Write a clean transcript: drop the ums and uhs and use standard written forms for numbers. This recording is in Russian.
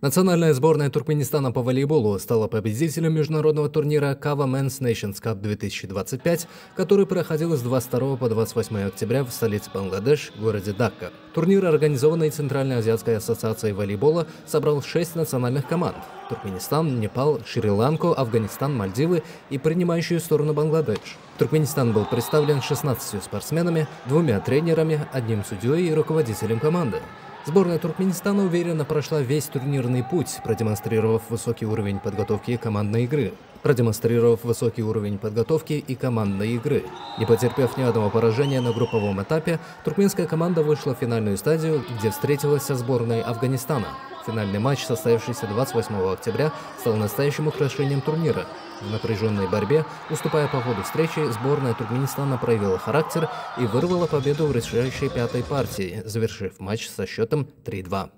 Национальная сборная Туркменистана по волейболу стала победителем международного турнира Kava Men's Nations Cup 2025, который проходил с 22 по 28 октября в столице Бангладеш, городе Дакка. Турнир, организованный Центральной азиатской ассоциацией волейбола, собрал 6 национальных команд – Туркменистан, Непал, Шри-Ланку, Афганистан, Мальдивы и принимающую сторону Бангладеш. Туркменистан был представлен 16 спортсменами, 2 тренерами, 1 судьей и руководителем команды. Сборная Туркменистана уверенно прошла весь турнирный путь, продемонстрировав высокий уровень подготовки и командной игры. Не потерпев ни одного поражения на групповом этапе, туркменская команда вышла в финальную стадию, где встретилась со сборной Афганистана. Финальный матч, состоявшийся 28 октября, стал настоящим украшением турнира. В напряженной борьбе, уступая по ходу встречи, сборная Туркменистана проявила характер и вырвала победу в решающей 5-й партии, завершив матч со счетом 3-2.